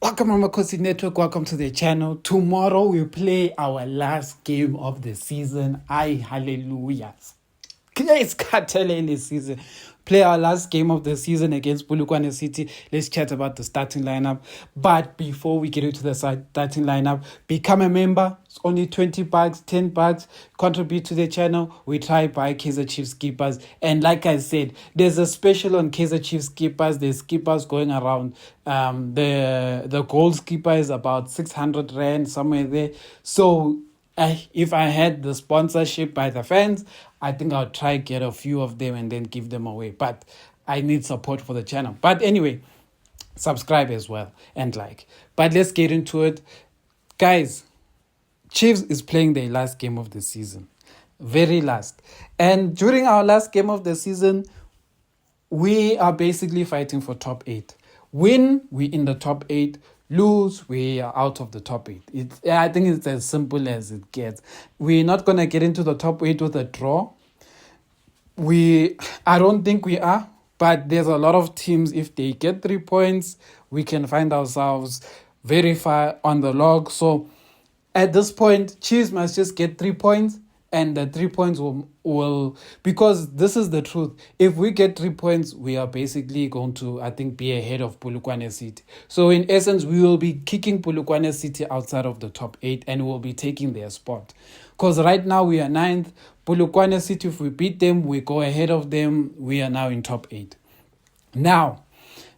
Welcome, Amakhosi Network. Welcome to the channel. Tomorrow we play our last game of the season. Hallelujah. It's Cartel in the season. Play our last game of the season against Polokwane City. Let's chat about the starting lineup. But before we get into the starting lineup, become a member. It's only 20 bucks, 10 bucks. Contribute to the channel. We try buy Kaizer Chiefs skippers. And like I said, there's a special on Kaizer Chiefs skippers. There's skippers going around. The gold skipper is about 600 rand, somewhere there. So if I had the sponsorship by the fans, I think I'll try get a few of them and then give them away. But I need support for the channel. But anyway, subscribe as well and like. But let's get into it. Guys, Chiefs is playing their last game of the season. Very last. And during our last game of the season, we are basically fighting for top 8. Win, we in the top 8. Lose, we are out of the top 8. I think it's as simple as it gets. We're not going to get into the top 8 with a draw. I don't think we are, but there's a lot of teams, if they get 3 points, we can find ourselves very far on the log. So at this point, Chiefs must just get 3 points, and the 3 points will, because this is the truth. If we get 3 points, we are basically going to, I think, be ahead of Polokwane City. So in essence, we will be kicking Polokwane City outside of the top 8 and we'll be taking their spot. Because right now we are 9th. Polokwane City, if we beat them, we go ahead of them. We are now in top 8. Now,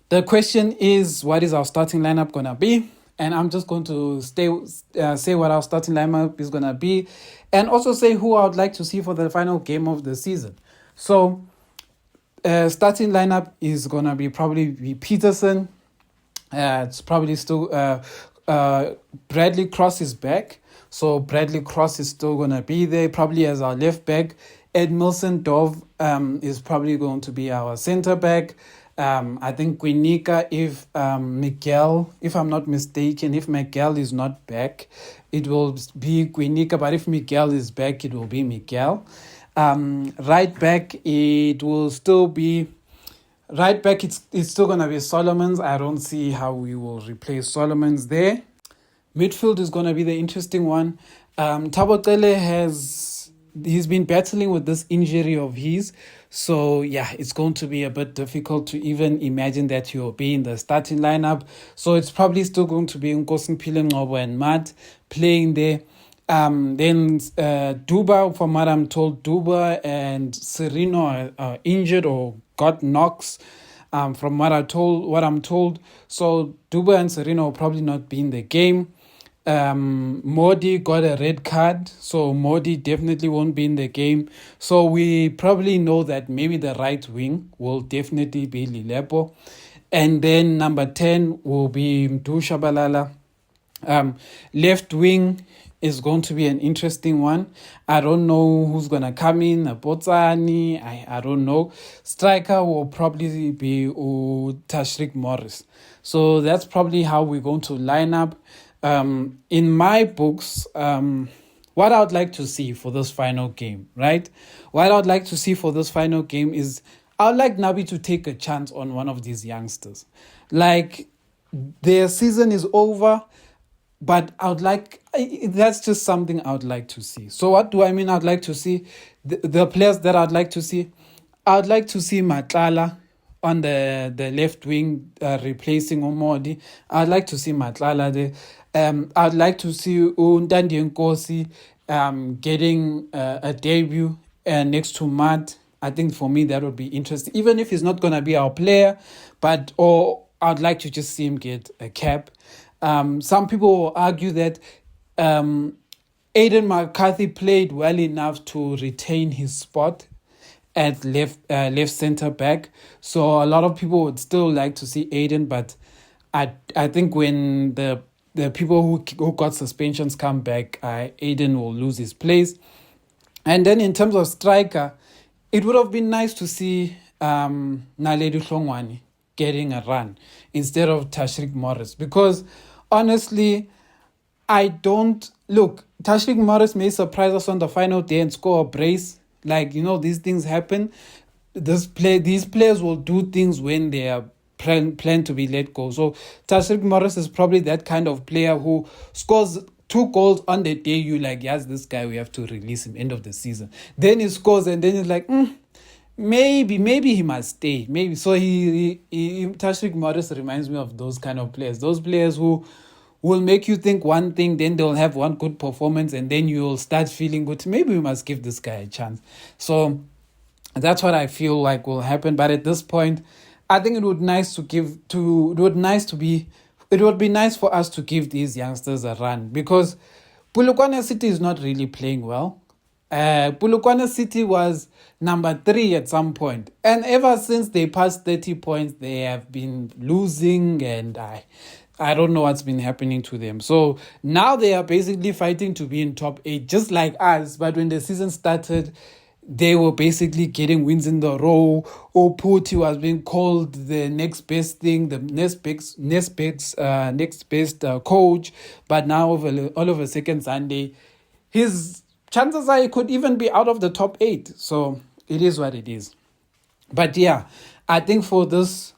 the question is, what is our starting lineup going to be? And I'm just going to say what our starting lineup is going to be, and also say who I would like to see for the final game of the season. So, starting lineup is going to be probably Peterson. It's probably still Bradley Cross is back. So Bradley Cross is still going to be there, probably as our left back. Edmilson Dove is probably going to be our centre back. I think Gwinika, if Miguel, if I'm not mistaken, if Miguel is not back, it will be Gwinika. But if Miguel is back, it will be Miguel. Right back, it will still be... Right back, it's still going to be Solomons. I don't see how we will replace Solomons there. Midfield is going to be the interesting one. Thabo Cele he's been battling with this injury of his. So, yeah, it's going to be a bit difficult to even imagine that he'll be in the starting lineup. So, it's probably still going to be Nkosi Ngcobo and Matt playing there. Then Duba, from what I'm told, Duba and Serino are injured or got knocks. From what I'm told. So, Duba and Serino will probably not be in the game. Modi got a red card, so Modi definitely won't be in the game. So we probably know that maybe the right wing will definitely be Lilepo, and then number 10 will be Mdu Shabalala. Left wing is going to be an interesting one. I don't know who's going to come in. Botsani, I don't know. Striker will probably be Tashrik Morris. So that's probably how we're going to line up. In my books, what I would like to see for this final game, right? What I would like to see for this final game is I would like Nabi to take a chance on one of these youngsters. Like, their season is over, but that's just something I would like to see. So what do I mean I'd like to see? The players that I'd like to see, I'd like to see Matlala on the left wing, replacing Omodi. I'd like to see Matlala there. I'd like to see Ntandi Nkosi getting a debut next to Matt. I think for me that would be interesting, even if he's not going to be our player, or I'd like to just see him get a cap. Some people will argue that Aiden McCarthy played well enough to retain his spot at left center back. So a lot of people would still like to see Aiden, but I think when the people who got suspensions come back, Aiden will lose his place. And then in terms of striker, it would have been nice to see Naledi Hlongwane getting a run instead of Tashrik Morris, because honestly, Tashrik Morris may surprise us on the final day and score a brace. Like, these things happen. These players will do things when they are plan to be let go. So Tashrik Morris is probably that kind of player who scores 2 goals on the day you like, yes, this guy, we have to release him end of the season. Then he scores and then he's like, maybe he must stay. Maybe. So Tashrik Morris reminds me of those kind of players. Those players who will make you think one thing, then they'll have one good performance, and then you'll start feeling good. Maybe we must give this guy a chance. So that's what I feel like will happen. But at this point, I think it would be nice for us to give these youngsters a run, because Polokwane City is not really playing well. Polokwane City was number 3 at some point, and ever since they passed 30 points, they have been losing, and I don't know what's been happening to them. So now they are basically fighting to be in top 8, just like us. But when the season started, they were basically getting wins in the row. Oputi was being called the next best thing, the next best coach. But now all of a second Sunday, his chances are he could even be out of the top 8. So it is what it is. But yeah, I think for this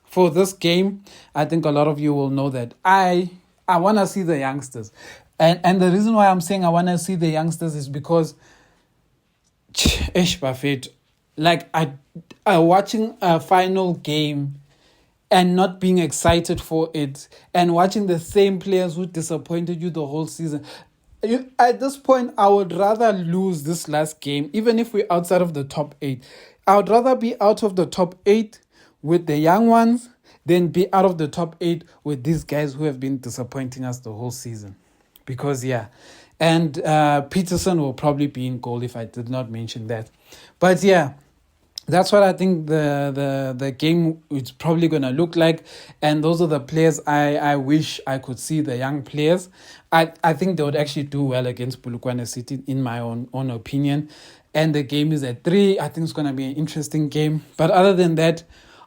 game, I think a lot of you will know that I want to see the youngsters. And the reason why I'm saying I want to see the youngsters is because like I watching a final game and not being excited for it, and watching the same players who disappointed you the whole season. At this point, I would rather lose this last game, even if we're outside of the top 8. I would rather be out of the top 8 with the young ones than be out of the top 8 with these guys who have been disappointing us the whole season. Because, yeah. And Peterson will probably be in goal if I did not mention that. But, yeah. That's what I think the game is probably going to look like. And those are the players I wish I could see, the young players. I think they would actually do well against Polokwane City, in my own opinion. And the game is at 3. I think it's going to be an interesting game. But other than that,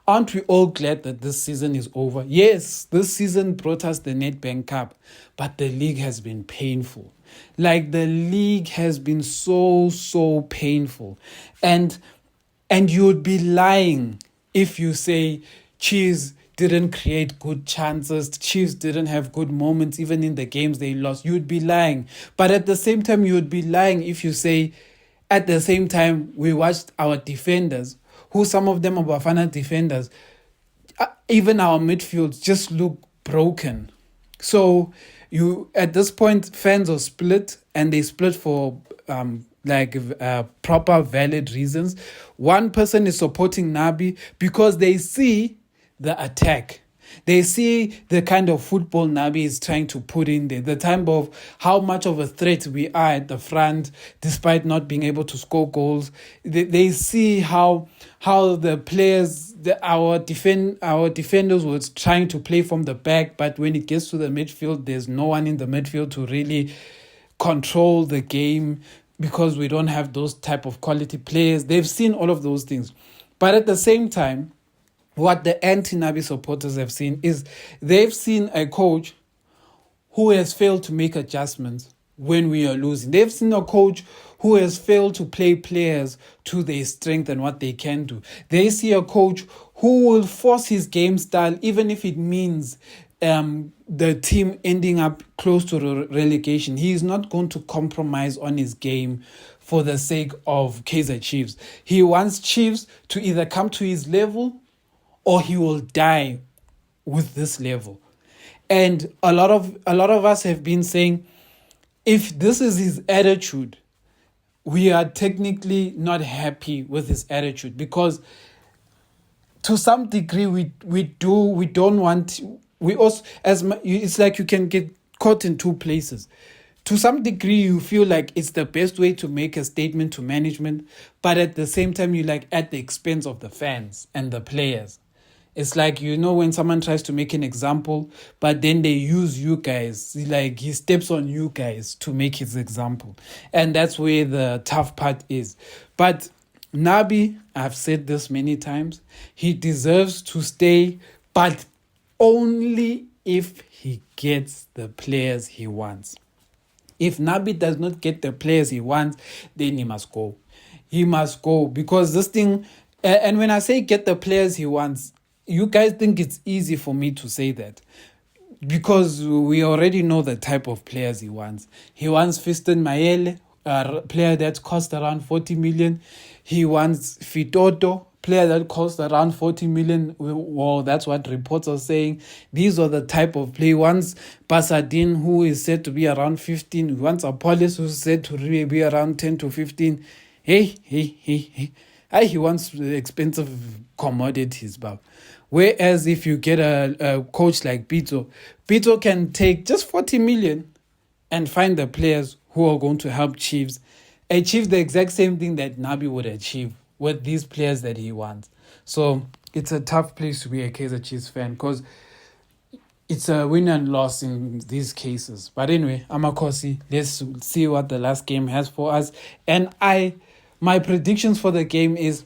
aren't we all glad that this season is over? Yes, this season brought us the Nedbank Cup. But the league has been painful. Like, the league has been so painful. And you would be lying if you say Chiefs didn't create good chances, Chiefs didn't have good moments even in the games they lost. You would be lying. But at the same time, you would be lying if you say, at the same time, we watched our defenders, who some of them are Bafana defenders, even our midfield just look broken. So at this point, fans are split, and they split for proper valid reasons. One person is supporting Nabi because they see the attack. They see the kind of football Nabi is trying to put in there, the type of how much of a threat we are at the front despite not being able to score goals. They see how the players, our defenders were trying to play from the back, but when it gets to the midfield, there's no one in the midfield to really control the game, because we don't have those type of quality players. They've seen all of those things. But at the same time, what the anti-Nabi supporters have seen is they've seen a coach who has failed to make adjustments when we are losing. They've seen a coach who has failed to play players to their strength and what they can do. They see a coach who will force his game style, even if it means the team ending up close to relegation. He is not going to compromise on his game for the sake of Kaizer Chiefs. He wants Chiefs to either come to his level or he will die with this level. And a lot of us have been saying, if this is his attitude, we are technically not happy with his attitude, because to some degree it's like you can get caught in two places. To some degree, you feel like it's the best way to make a statement to management, but at the same time, you're like at the expense of the fans and the players. It's like, when someone tries to make an example, but then they use you guys, like he steps on you guys to make his example. And that's where the tough part is. But Nabi, I've said this many times, he deserves to stay, but only if he gets the players he wants. If Nabi does not get the players he wants, then he must go. He must go, because this thing, and when I say get the players he wants, you guys think it's easy for me to say that because we already know the type of players he wants. He wants Fiston Mayele, a player that cost around 40 million. He wants Fitoto, player that cost around 40 million. Well, that's what reports are saying. These are the type of play. He wants Pasadine, who is said to be around 15. He wants Appollis, who's said to really be around 10 to 15. Hey. He wants expensive commodities, Bob. Whereas if you get a coach like Pito can take just 40 million and find the players who are going to help Chiefs achieve the exact same thing that Nabi would achieve with these players that he wants. So it's a tough place to be a Kaizer Chiefs fan because it's a win and loss in these cases. But anyway, Amakhosi, let's see what the last game has for us. And my predictions for the game is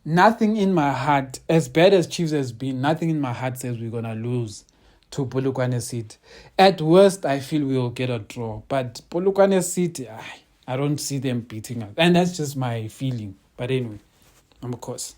nothing in my heart, as bad as Chiefs has been, nothing in my heart says we're going to lose to Polokwane City. At worst, I feel we will get a draw. But Polokwane City, I don't see them beating us. And that's just my feeling. But anyway, of course.